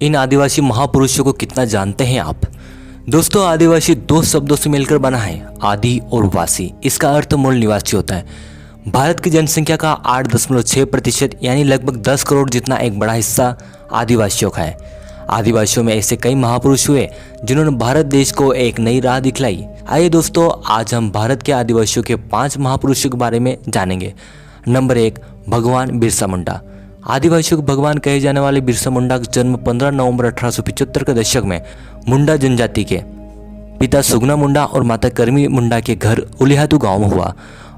इन आदिवासी महापुरुषों को कितना जानते हैं आप? दोस्तों, आदिवासी दो शब्दों से मिलकर बना है, आदि और वासी। इसका अर्थ मूल निवासी होता है। भारत की जनसंख्या का 8.6% यानी लगभग 10 करोड़ जितना एक बड़ा हिस्सा आदिवासियों का है। आदिवासियों में ऐसे कई महापुरुष हुए जिन्होंने भारत देश को एक नई राह दिखलाई। आइए दोस्तों, आज हम भारत के आदिवासियों के 5 महापुरुषों के बारे में जानेंगे। नंबर 1, भगवान बिरसा मुंडा। आदिवासियों के भगवान कहे जाने वाले बिरसा मुंडा का जन्म 15 नवंबर 1875 के दशक में मुंडा जनजाति के पिता सुगना मुंडा और माता करमी मुंडा के घर उलिहातू गांव में हुआ।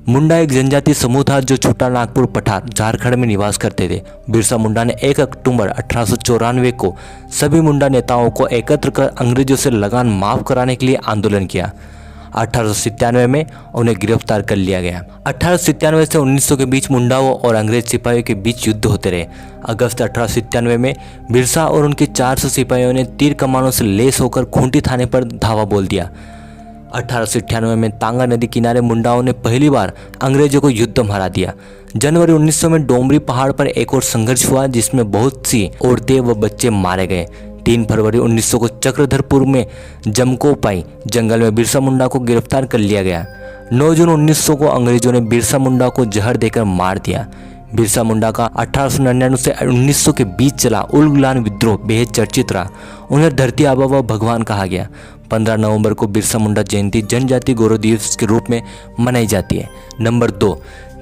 मुंडा एक जनजातीय समूह था जो छोटा नागपुर पठार झारखंड में निवास करते थे। बिरसा मुंडा ने 1 अक्टूबर 1894 को सभी मुंडा नेताओं को एकत्र कर अंग्रेजों से लगान माफ कराने के लिए आंदोलन किया। 1897 में उन्हें गिरफ्तार कर लिया गया। 1897 से 1900 के बीच मुंडाओं और अंग्रेज सिपाहियों के बीच युद्ध होते रहे। अगस्त 1897 में बिरसा और उनके 400 सिपाहियों ने तीर कमानों से लेस होकर खूंटी थाने पर धावा बोल दिया। 1898 में तांगा नदी किनारे मुंडाओं ने पहली बार अंग्रेजों को युद्ध में हरा दिया। जनवरी 1900 में डोमरी पहाड़ पर एक और संघर्ष हुआ जिसमें बहुत सी औरतें व बच्चे मारे गए। 3 फरवरी 1900 को चक्रधरपुर में जमकोपाई जंगल में बिरसा मुंडा को गिरफ्तार कर लिया गया। 9 जून 1900 को अंग्रेजों ने बिरसा मुंडा को जहर देकर मार दिया। बिरसा मुंडा का 1899 से 1900 के बीच चला उलगुलान विद्रोह बेहद चर्चित रहा। उन्हें धरती आबा व भगवान कहा गया। 15 नवंबर को बिरसा मुंडा जयंती जनजाति गौरव दिवस के रूप में मनाई जाती है। नंबर 2,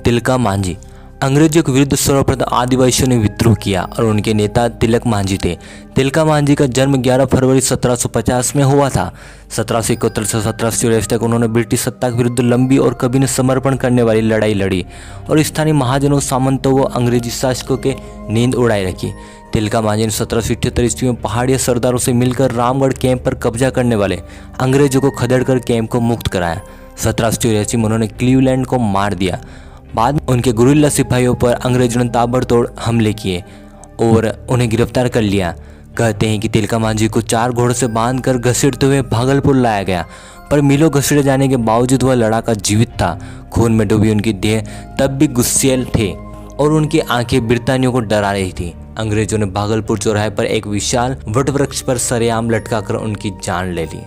तिलका मांझी। अंग्रेजों के विरुद्ध सर्वप्रथम आदिवासियों ने विद्रोह किया और उनके नेता तिलक मांझी थे। तिलका मांझी का जन्म 11 फरवरी 1750 में हुआ था। 1771 से 1784 तक उन्होंने ब्रिटिश सत्ता के विरुद्ध लंबी और कभी न समर्पण करने वाली लड़ाई लड़ी और स्थानीय महाजनों, सामंतों व अंग्रेजी शासकों के नींद उड़ाई रखी। तिलका मांझी ने 1778 ईस्वी में पहाड़ी सरदारों से मिलकर रामगढ़ कैंप पर कब्जा करने वाले अंग्रेजों को खदेड़कर कैंप को मुक्त कराया। 1784 में उन्होंने क्लीवलैंड को मार दिया। बाद में उनके गुरिल्ला सिपाहियों पर अंग्रेजों ने ताबड़तोड़ हमले किए और उन्हें गिरफ्तार कर लिया। कहते हैं कि तिलका मांझी को 4 घोड़ों से बांधकर घसीटते हुए भागलपुर लाया गया, पर मीलों घसीटे जाने के बावजूद वह लड़ाका जीवित था। खून में डूबी उनकी देह तब भी गुस्सेल थे और उनकी आंखें बिरतानियों को डरा रही थी। अंग्रेजों ने भागलपुर चौराहे पर एक विशाल वटवृक्ष पर सरेआम लटकाकर उनकी जान ले ली।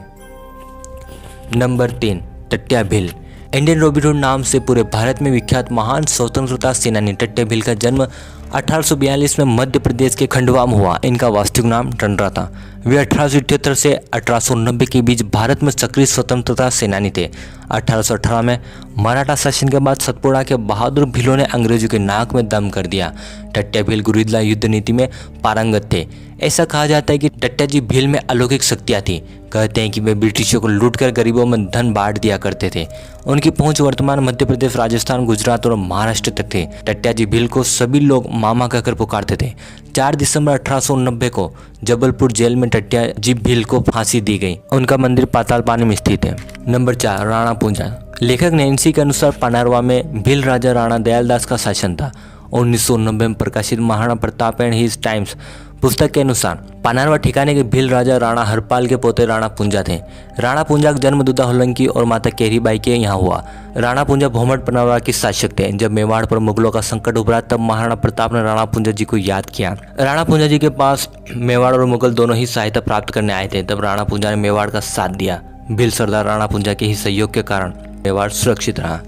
नंबर 3, टट्या भील। इंडियन रॉबिन हुड नाम से पूरे भारत में विख्यात महान स्वतंत्रता सेनानी टट्या भील का जन्म 1842 में मध्य प्रदेश के खंडवा में हुआ। इनका वास्तविक नाम टंडरा था। वे 1878 से 1890 के बीच भारत में सक्रिय स्वतंत्रता सेनानी थे। 1818 में मराठा शासन के बाद सतपुड़ा के बहादुर भीलों ने अंग्रेजों के नाक में दम कर दिया। टट्या भील गुरिल्ला युद्ध नीति में पारंगत थे। ऐसा कहा जाता है कि टट्या जी भील में अलौकिक शक्तियाँ थी। कहते हैं कि वे ब्रिटिशों को लूटकर गरीबों में धन बांट दिया करते थे। उनकी पहुंच वर्तमान मध्य प्रदेश, राजस्थान, गुजरात और महाराष्ट्र तक थे। टट्या जी भील को सभी लोग मामा कहकर पुकारते थे। 4 दिसंबर 1890 को जबलपुर जेल में टट्या जी भील को फांसी दी गई। उनका मंदिर पाताल पानी में स्थित है। नंबर 4, राणा पूंजा। लेखक नैन्सी के अनुसार पानारवा में भील राजा राणा दयालदास का शासन था। 1990 में प्रकाशित Maharana Pratap and his times पुस्तक के अनुसार पानारवा ठिकाने के भील राजा राणा हरपाल के पोते राणा पूंजा थे। राणा पूंजा का जन्म दुदा होलंकी और माता केरीबाई के यहाँ हुआ। राणा पूंजा भोमट पानारवा के शासक थे। जब मेवाड़ पर मुगलों का संकट उभरा तब महाराणा प्रताप ने राणा पूंजा जी को याद किया। राणा पूंजा जी के पास मेवाड़ और मुगल दोनों ही सहायता प्राप्त करने आए थे। तब राणा पूंजा ने मेवाड़ का साथ दिया। भील सरदार राणा पूंजा के ही सहयोग के कारण मेवाड़ सुरक्षित रहा।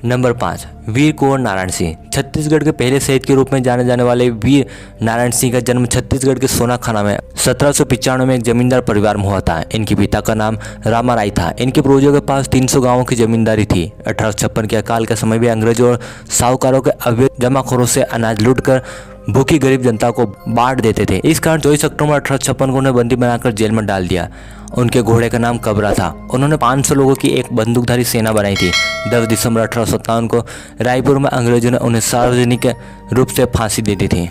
नंबर 5, वीर कुंवर नारायण सिंह। छत्तीसगढ़ के पहले शहीद के रूप में जाने जाने वाले वीर नारायण सिंह का जन्म छत्तीसगढ़ के सोनाखाना में 1795 में एक जमींदार परिवार में हुआ था। इनके पिता का नाम रामाराय था। इनके पूर्वजों के पास 300 गांवों की जमींदारी थी। 1856 के अकाल के समय भी अंग्रेजों और साहूकारों के अवैध जमाखोरों से अनाज लूटकर भूखी गरीब जनता को बांट देते थे। इस कारण 24 अक्टूबर 1856 को उन्हें बंदी बनाकर जेल में डाल दिया। उनके घोड़े का नाम कबरा था। उन्होंने 500 लोगों की एक बंदूकधारी सेना बनाई थी। 10 दिसंबर 1857 को रायपुर में अंग्रेजों ने उन्हें सार्वजनिक रूप से फांसी दे दी थी।